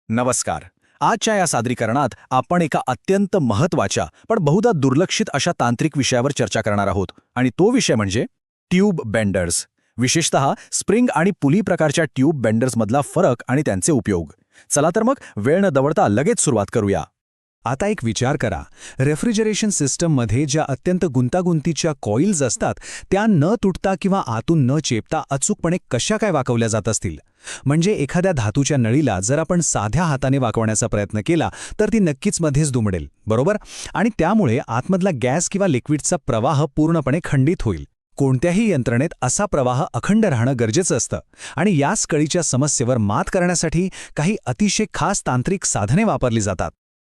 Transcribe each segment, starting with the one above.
नमस्कार. आजच्या या सादरीकरणात आपण एका अत्यंत महत्त्वाच्या पण बहुधा दुर्लक्षित अशा तांत्रिक विषयावर चर्चा करणार आहोत आणि तो विषय म्हणजे ट्यूब बेंडर्स. विशेषतः स्प्रिंग आणि पुली प्रकारच्या ट्यूब बेंडर्समधला फरक आणि त्यांचे उपयोग. चला तर मग वेळ न दवडता लगेच सुरुवात करूया. आता एक विचार करा, रेफ्रिजरेशन सिस्टममध्ये ज्या अत्यंत गुंतागुंतीच्या कॉइल्स असतात त्या न तुटता किंवा आतून न चेपता अचूकपणे कशा काय वाकवल्या जात असतील. म्हणजे एखाद्या धातूच्या नळीला जर आपण साध्या हाताने वाकवण्याचा प्रयत्न केला तर ती नक्कीच मध्येच दुमडेल, बरोबर? आणि त्यामुळे आतमधला गॅस किंवा लिक्विडचा प्रवाह पूर्णपणे खंडित होईल. कोणत्याही यंत्रणेत असा प्रवाह अखंड राहणं गरजेचं असतं आणि याच कळीच्या समस्येवर मात करण्यासाठी काही अतिशय खास तांत्रिक साधने वापरली जातात.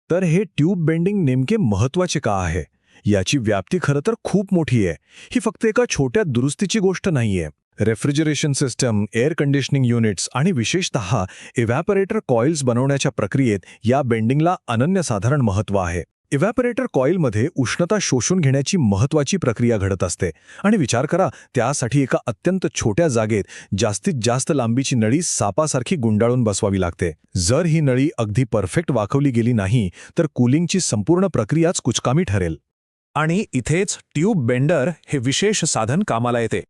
तर हे ट्यूब बेंडिंग नेमके महत्त्वाचे का आहे? याची व्याप्ती खरं तर खूप मोठी आहे. ही फक्त एका छोट्या दुरुस्तीची गोष्ट नाहीये. Refrigeration system, air conditioning units आणि विशेषतः इव्हॅपोरेटर कॉइल्स बनवण्याच्या प्रक्रियेत या बेंडिंगला अनन्यसाधारण महत्त्व आहे. इव्हॅपोरेटर कॉइलमध्ये उष्णता शोषून घेण्याची महत्त्वाची प्रक्रिया घडत असते आणि विचार करा, त्यासाठी एका अत्यंत छोट्या जागेत जास्तीत जास्त लांबीची नळी सापासारखी गुंडाळून बसवावी लागते. जर ही नळी अगदी परफेक्ट वाकवली गेली नाही तर कूलिंगची संपूर्ण प्रक्रियाच कुचकामी ठरेल. आणि इथेच ट्यूब बेंडर हे विशेष साधन कामाला येते.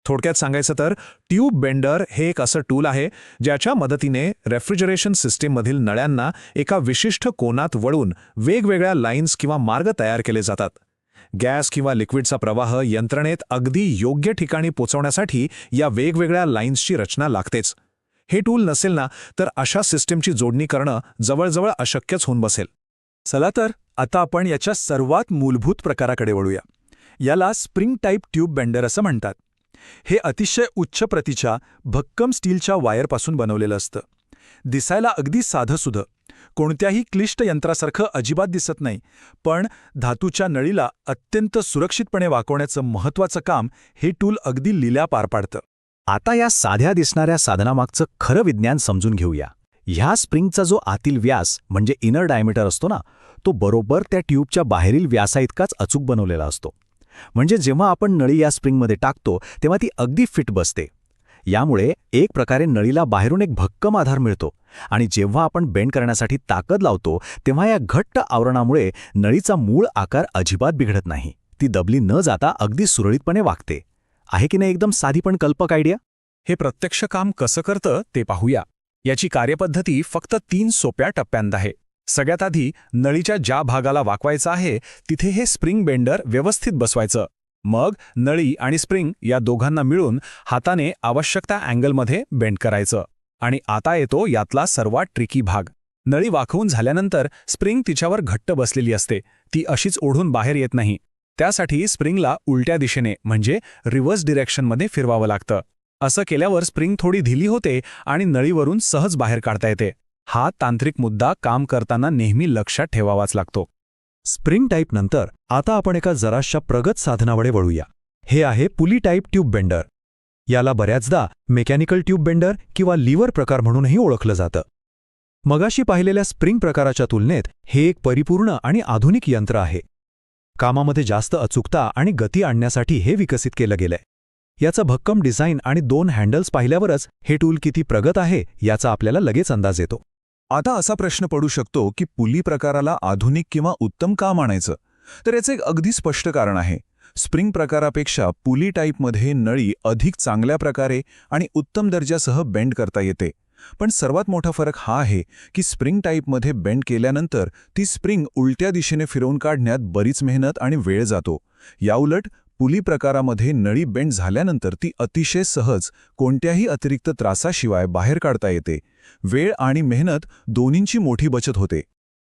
थोडक्यात सांगायचं तर ट्यूब बेंडर हे एक असं टूल आहे ज्याच्या मदतीने रेफ्रिजरेशन सिस्टीममधील नळ्यांना एका विशिष्ट कोनात वळून वेगवेगळ्या लाईन्स किंवा मार्ग तयार केले जातात. गॅस किंवा लिक्विडचा प्रवाह यंत्रणेत अगदी योग्य ठिकाणी पोचवण्यासाठी या वेगवेगळ्या लाईन्सची रचना लागतेच. हे टूल नसेल ना तर अशा सिस्टीमची जोडणी करणं जवळजवळ अशक्यच होऊन बसेल. चला तर आता आपण याच्या सर्वात मूलभूत प्रकाराकडे वळूया. याला स्प्रिंग टाईप ट्यूब बेंडर असं म्हणतात. हे अतिशय उच्च प्रतीच्या भक्कम स्टीलच्या वायरपासून बनवलेलं असतं. दिसायला अगदी साधंसुधं, कोणत्याही क्लिष्ट यंत्रासारखं अजिबात दिसत नाही, पण धातूच्या नळीला अत्यंत सुरक्षितपणे वाकवण्याचं महत्त्वाचं काम हे टूल अगदी लीला पार पाडतं. आता या साध्या दिसणाऱ्या साधनामागचं खरं विज्ञान समजून घेऊया. ह्या स्प्रिंगचा जो आतील व्यास म्हणजे इनर डायमीटर असतो ना, तो बरोबर त्या ट्यूबच्या बाहेरील व्यासाइतकाच अचूक बनवलेला असतो. म्हणजे जेव्हा आपण नळी या स्प्रिंगमध्ये टाकतो तेव्हा ती अगदी फिट बसते. यामुळे एक प्रकारे नळीला बाहेरून एक भक्कम आधार मिळतो आणि जेव्हा आपण बेंड करण्यासाठी ताकद लावतो तेव्हा या घट्ट आवरणामुळे नळीचा मूळ आकार अजिबात बिघडत नाही. ती दबली न जाता अगदी सुरळीतपणे वागते. आहे की नाही एकदम साधी पण कल्पक आयडिया? हे प्रत्यक्ष काम कसं करतं ते पाहूया. याची कार्यपद्धती फक्त 3 सोप्या टप्प्यांत आहे. सगळ्यात आधी नळीच्या ज्या भागाला वाकवायचं आहे तिथे हे स्प्रिंग बेंडर व्यवस्थित बसवायचं. मग नळी आणि स्प्रिंग या दोघांना मिळून हाताने आवश्यक त्या अँगलमध्ये बेंड करायचं. आणि आता येतो यातला सर्वात ट्रिकी भाग. नळी वाकवून झाल्यानंतर स्प्रिंग तिच्यावर घट्ट बसलेली असते. ती अशीच ओढून बाहेर येत नाही. त्यासाठी स्प्रिंगला उलट्या दिशेने म्हणजे रिव्हर्स डिरेक्शनमध्ये फिरवावं लागतं. असं केल्यावर स्प्रिंग थोडी ढिली होते आणि नळीवरून सहज बाहेर काढता येते. हा तांत्रिक मुद्दा काम करताना नेहमी लक्षात ठेवावाच लागतो. स्प्रिंग टाईप नंतर आता आपण एका जराशा प्रगत साधनाकडे वळूया. हे आहे पुली टाईप ट्यूब बेंडर. याला बऱ्याचदा मेकॅनिकल ट्यूब बेंडर किंवा लिव्हर प्रकार म्हणूनही ओळखलं जातं. मगाशी पाहिलेल्या स्प्रिंग प्रकाराच्या तुलनेत हे एक परिपूर्ण आणि आधुनिक यंत्र आहे. कामामध्ये जास्त अचूकता आणि गती आणण्यासाठी हे विकसित केलं गेलंय. याचं भक्कम डिझाईन आणि 2 हँडल्स पाहिल्यावरच हे टूल किती प्रगत आहे याचा आपल्याला लगेच अंदाज येतो. आता असा प्रश्न पडू शकतो की पुली प्रकाराला आधुनिक किंवा उत्तम का मानायचं? तर याचं एक अगदी स्पष्ट कारण आहे. स्प्रिंग प्रकारापेक्षा पुली टाईपमध्ये नळी अधिक चांगल्या प्रकारे आणि उत्तम दर्जासह बेंड करता येते. पण सर्वात मोठा फरक हा आहे की स्प्रिंग टाईपमध्ये बेंड केल्यानंतर ती स्प्रिंग उलट्या दिशेने फिरवून काढण्यात बरीच मेहनत आणि वेळ जातो. याउलट पुली प्रकारामध्ये नळी बेंड झाल्यानंतर ती अतिशय सहज, कोणत्याही अतिरिक्त त्रासाशिवाय बाहेर काढता येते. वेळ आणि मेहनत दोन्हींची मोठी बचत होते.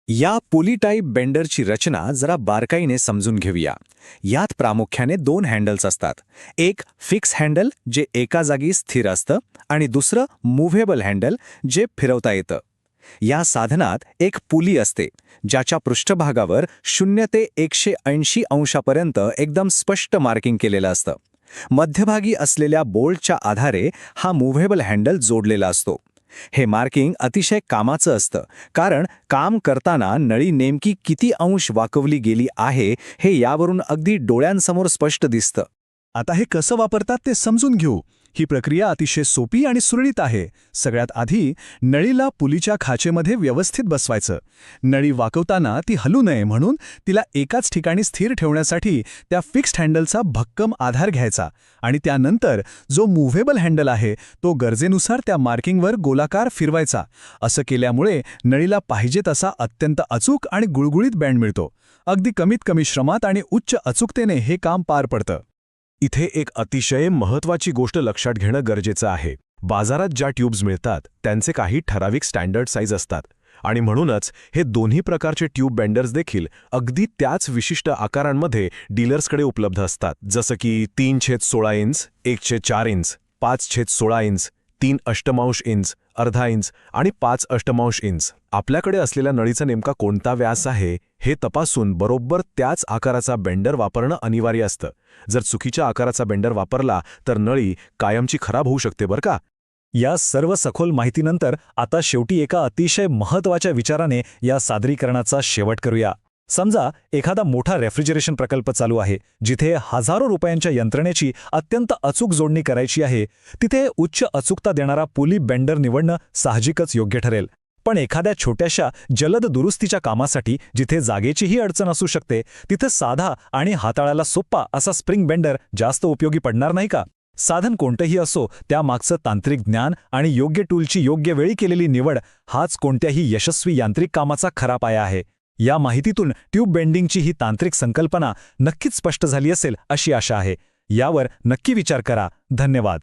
या पुली टाईप बेंडरची रचना जरा बारकाईने समजून घेऊया. यात प्रामुख्याने 2 हँडल्स असतात. एक फिक्स हँडल जे एका जागी स्थिर असतं आणि दुसरं मूव्हेबल हँडल जे फिरवता येतं. या साधनात एक पुली असते ज्याच्या पृष्ठभागावर 0 ते 180 अंशापर्यंत एकदम स्पष्ट मार्किंग केलेलं असतं. मध्यभागी असलेल्या बोल्टच्या आधारे हा मूव्हेबल हँडल जोडलेला असतो. हे मार्किंग अतिशय कामाचं असतं कारण काम करताना नळी नेमकी किती अंश वाकवली गेली आहे हे यावरून अगदी डोळ्यांसमोर स्पष्ट दिसतं. आता हे कसं वापरतात ते समजून घेऊ. ही प्रक्रिया अतिशय सोपी आणि सुरळीत आहे. सगळ्यात आधी नळीला पुलीच्या खाचेमध्ये व्यवस्थित बसवायचं. नळी वाकवताना ती हलू नये म्हणून तिला एकाच ठिकाणी स्थिर ठेवण्यासाठी त्या फिक्स्ड हँडलचा भक्कम आधार घ्यायचा आणि त्यानंतर जो मूव्हेबल हँडल आहे तो गरजेनुसार त्या मार्किंगवर गोलाकार फिरवायचा. असं केल्यामुळे नळीला पाहिजे तसा अत्यंत अचूक आणि गुळगुळीत बँड मिळतो. अगदी कमीत कमी श्रमात आणि उच्च अचूकतेने हे काम पार पडतं. इथे एक अतिशय महत्त्वाची गोष्ट लक्षात घेणं गरजेचं आहे. बाजारात ज्या ट्यूब्स मिळतात त्यांचे काही ठराविक स्टँडर्ड साईज असतात आणि म्हणूनच हे दोन्ही प्रकारचे ट्यूब बेंडर्स देखील अगदी त्याच विशिष्ट आकारांमध्ये डीलर्सकडे उपलब्ध असतात. जसं की 3/16 इंच, 1/4 इंच, 5/16 इंच, 3/8 इंच, अर्धा इंच आणि 5/8 इंच. आपल्याकडे असलेल्या नळीचा नेमका कोणता व्यास आहे हे तपासून बरोबर त्याच आकाराचा बेंडर वापरणं अनिवार्य असतं. जर चुकीच्या आकाराचा बेंडर वापरला तर नळी कायमची खराब होऊ शकते बरं का. या सर्व सखोल माहितीनंतर आता शेवटी एका अतिशय महत्त्वाच्या विचाराने या सादरीकरणाचा शेवट करूया. समजा एखादा मोठा रेफ्रिजरेशन प्रकल्प चालू आहे, जिथे हजारो रुपयांच्या यंत्रणेची अत्यंत अचूक जोडणी करायची आहे. तिथे उच्च अचूकता देणारा पुली बेंडर निवडणं साहजिकच योग्य ठरेल. पण एखाद्या छोट्याशा जलद दुरुस्तीच्या कामासाठी जिथे जागेचीही अडचण असू शकते, तिथे साधा आणि हाताळायला सोप्पा असा स्प्रिंग बेंडर जास्त उपयोगी पडणार नाही का? साधन कोणतंही असो, त्यामागचं तांत्रिक ज्ञान आणि योग्य टूलची योग्य वेळी केलेली निवड हाच कोणत्याही यशस्वी यांत्रिक कामाचा खरा पाया आहे. या माहितीतून ट्यूब बेंडिंगची ही तांत्रिक संकल्पना नक्कीच स्पष्ट झाली असेल अशी आशा आहे. यावर नक्की विचार करा. धन्यवाद.